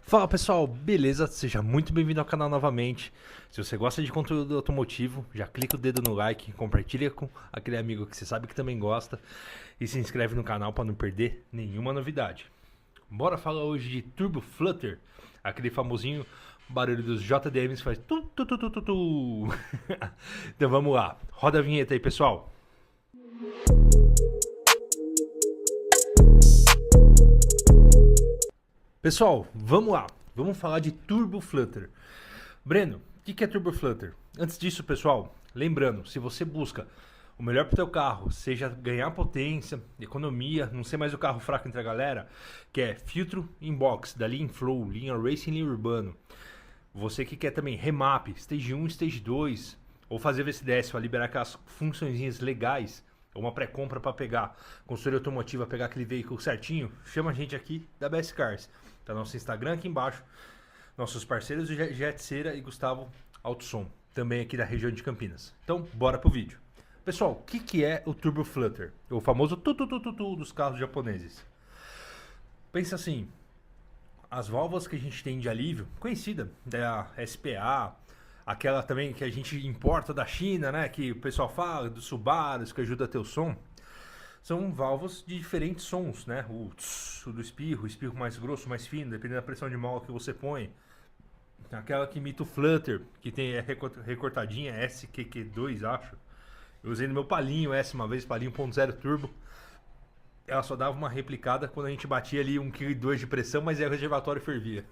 Fala pessoal, beleza? Seja muito bem-vindo ao canal novamente. Se você gosta de conteúdo automotivo, já clica o dedo no like, compartilha com aquele amigo que você sabe que também gosta e se inscreve no canal para não perder nenhuma novidade. Bora falar hoje de Turbo Flutter, aquele famosinho barulho dos JDMs que faz tu tu tu tu tu tu. Então vamos lá, roda a vinheta aí pessoal. Pessoal, vamos lá. Vamos falar de Turbo Flutter. Breno, o que é Turbo Flutter? Antes disso, pessoal, lembrando, se você busca o melhor para o teu carro, seja ganhar potência, economia, não ser mais o carro fraco entre a galera, que é filtro inbox da linha Flow, linha Racing, linha Urbano. Você que quer também remap, Stage 1, Stage 2, ou fazer VCDS para liberar aquelas funçõezinhas legais, ou uma pré-compra para pegar consultoria automotiva, pegar aquele veículo certinho, chama a gente aqui da Best Cars. Tá nosso Instagram aqui embaixo, nossos parceiros Jetseira e Gustavo Autosom, também aqui da região de Campinas. Então, bora pro vídeo. Pessoal, o que é o Turbo Flutter? O famoso tu dos carros japoneses. Pensa assim, as válvulas que a gente tem de alívio, conhecida, da SPA, aquela também que a gente importa da China, né, que o pessoal fala, dos Subarus, que ajuda a ter o som, são válvulas de diferentes sons, né? O do espirro, o espirro mais grosso, mais fino, dependendo da pressão de mola que você põe. Aquela que imita o flutter, que tem recortadinha, SQQ2, acho. Eu usei no meu palinho S uma vez, palinho 1.0 turbo. Ela só dava uma replicada quando a gente batia ali 1,2 kg de pressão, mas aí o reservatório fervia.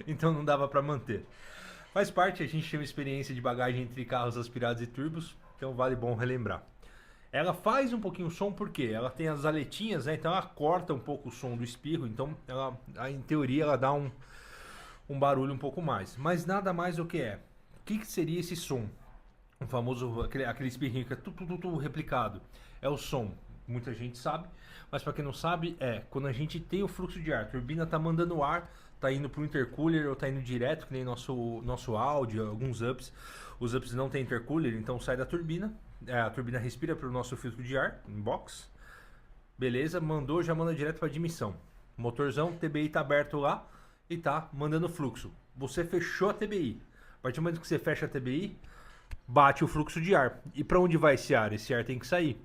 Então não dava para manter. Faz parte, a gente tem uma experiência de bagagem entre carros aspirados e turbos, então vale bom relembrar. Ela faz um pouquinho o som porque ela tem as aletinhas, né? Então ela corta um pouco o som do espirro, então ela, em teoria, ela dá um barulho um pouco mais. Mas nada mais do que é. O que seria esse som? O famoso, aquele espirrinho que é replicado. É o som, muita gente sabe, mas para quem não sabe, é quando a gente tem o fluxo de ar, a turbina tá mandando ar, tá indo pro intercooler ou tá indo direto, que nem nosso áudio, alguns ups. Os ups não tem intercooler, então sai da turbina, a turbina respira para o nosso filtro de ar, inbox. Beleza, mandou, já manda direto para admissão. Motorzão, TBI tá aberto lá e tá mandando fluxo. Você fechou a TBI. A partir do momento que você fecha a TBI, bate o fluxo de ar. E para onde vai esse ar? Esse ar tem que sair.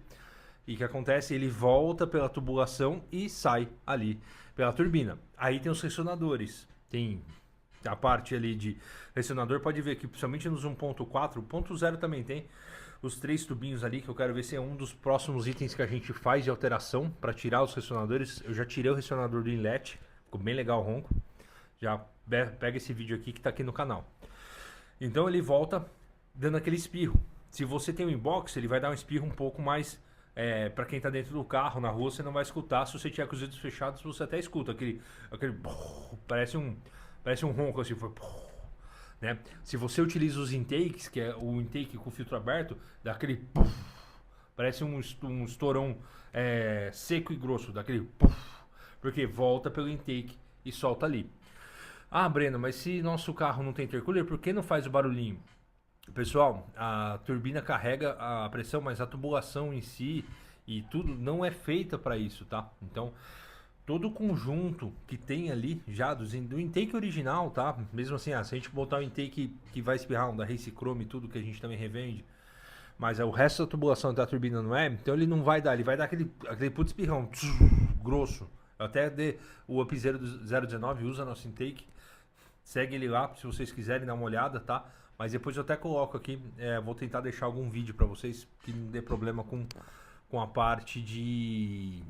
E o que acontece? Ele volta pela tubulação e sai ali pela turbina. Aí tem os ressonadores. Tem a parte ali de ressonador, pode ver que principalmente nos 1.4, 1.0 também tem os 3 tubinhos ali, que eu quero ver se é um dos próximos itens que a gente faz de alteração para tirar os ressonadores. Eu já tirei o ressonador do inlet, ficou bem legal o ronco. Já pega esse vídeo aqui que está aqui no canal. Então ele volta dando aquele espirro. Se você tem um inbox, ele vai dar um espirro um pouco mais... para quem está dentro do carro, na rua, você não vai escutar. Se você tiver com os dedos fechados, você até escuta aquele parece um ronco assim, né? Se você utiliza os intakes, que é o intake com o filtro aberto, dá aquele parece um estourão seco e grosso, daquele porque volta pelo intake e solta ali. Ah, Breno, mas se nosso carro não tem intercooler, por que não faz o barulhinho? Pessoal, a turbina carrega a pressão, mas a tubulação em si e tudo não é feita para isso, tá? Então, todo o conjunto que tem ali já do intake original, tá? Mesmo assim, se a gente botar o intake que vai espirrar, um da Race Chrome e tudo que a gente também revende, mas o resto da tubulação da turbina não é, então ele não vai dar, ele vai dar aquele puto espirrão grosso. Eu até dei o Up Zero do 019, usa nosso intake, segue ele lá se vocês quiserem dar uma olhada, tá? Mas depois eu até coloco aqui, vou tentar deixar algum vídeo para vocês que não dê problema com a parte de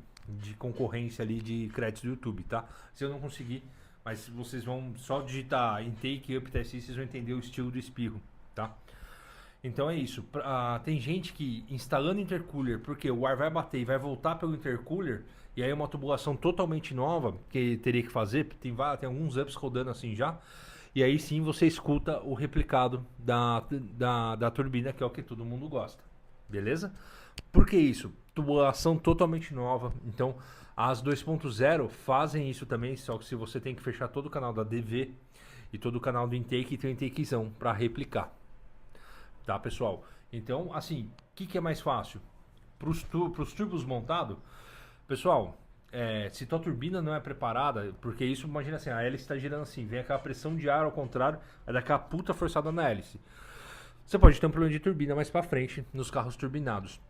concorrência ali de créditos do YouTube, tá? Se eu não conseguir, mas vocês vão só digitar intake up TSI, vocês vão entender o estilo do espirro, tá? Então é isso. Tem gente que instalando intercooler, porque o ar vai bater e vai voltar pelo intercooler, e aí é uma tubulação totalmente nova que teria que fazer, tem alguns ups rodando assim já. E aí sim você escuta o replicado da turbina, que é o que todo mundo gosta. Beleza? Por que isso? Tubulação totalmente nova. Então as 2.0 fazem isso também, só que se você tem que fechar todo o canal da DV e todo o canal do intake, tem um intakezão para replicar. Tá, pessoal? Então, assim, o que é mais fácil? Para os turbos montados, pessoal, se tua turbina não é preparada, porque isso, imagina assim, a hélice está girando assim, vem aquela pressão de ar ao contrário, vai dar aquela puta forçada na hélice. Você pode ter um problema de turbina mais para frente nos carros turbinados.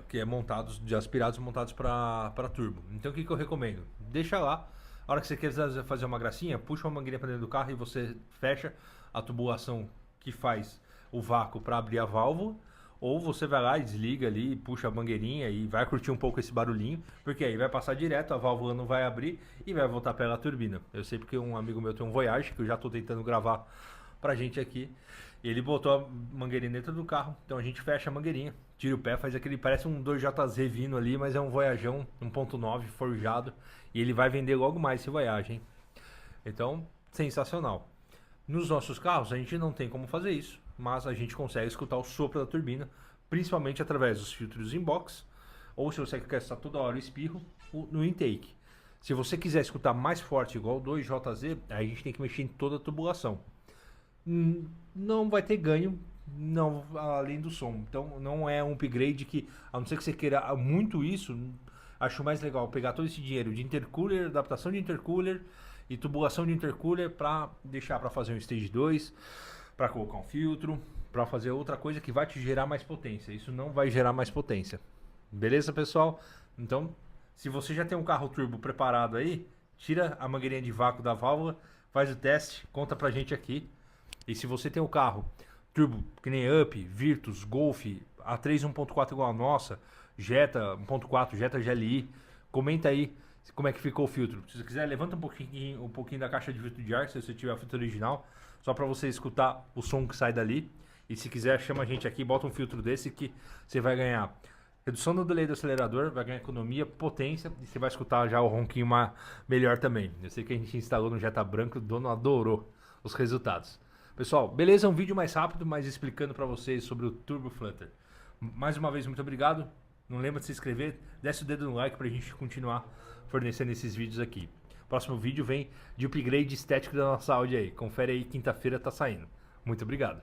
Que é montados, de aspirados montados para turbo. Então o que eu recomendo? Deixa lá, a hora que você quiser fazer uma gracinha, puxa uma mangueirinha para dentro do carro e você fecha a tubulação que faz o vácuo para abrir a válvula, ou você vai lá e desliga ali, puxa a mangueirinha e vai curtir um pouco esse barulhinho, porque aí vai passar direto, a válvula não vai abrir e vai voltar pela turbina. Eu sei porque um amigo meu tem um Voyage, que eu já estou tentando gravar pra gente aqui. Ele botou a mangueirinha dentro do carro, então a gente fecha a mangueirinha, tira o pé, faz aquele, parece um 2JZ vindo ali, mas é um Voyageão 1.9 forjado, e ele vai vender logo mais esse Voyage, hein? Então, sensacional. Nos nossos carros a gente não tem como fazer isso, mas a gente consegue escutar o sopro da turbina, principalmente através dos filtros inbox, ou se você quer estar toda hora o espirro, no intake. Se você quiser escutar mais forte igual o 2JZ, aí a gente tem que mexer em toda a tubulação. Não vai ter ganho não, além do som. Então não é um upgrade que, a não ser que você queira muito isso, acho mais legal pegar todo esse dinheiro de intercooler, adaptação de intercooler e tubulação de intercooler para deixar para fazer um stage 2, para colocar um filtro, para fazer outra coisa que vai te gerar mais potência. Isso não vai gerar mais potência. Beleza, pessoal? Então, se você já tem um carro turbo preparado aí, tira a mangueirinha de vácuo da válvula, faz o teste, conta pra gente aqui. E se você tem o carro turbo, que nem Up, Virtus, Golf, A3 1.4 igual a nossa, Jetta 1.4, Jetta GLI, comenta aí como é que ficou o filtro. Se você quiser, levanta um pouquinho da caixa de filtro de ar, se você tiver o filtro original, só para você escutar o som que sai dali. E se quiser, chama a gente aqui, bota um filtro desse que você vai ganhar redução do delay do acelerador, vai ganhar economia, potência, e você vai escutar já o ronquinho melhor também. Eu sei que a gente instalou no Jetta branco, o dono adorou os resultados. Pessoal, beleza? Um vídeo mais rápido, mas explicando para vocês sobre o Turbo Flutter. Mais uma vez, muito obrigado. Não lembra de se inscrever, desce o dedo no like para a gente continuar fornecendo esses vídeos aqui. Próximo vídeo vem de upgrade estético da nossa áudio aí. Confere aí, quinta-feira tá saindo. Muito obrigado.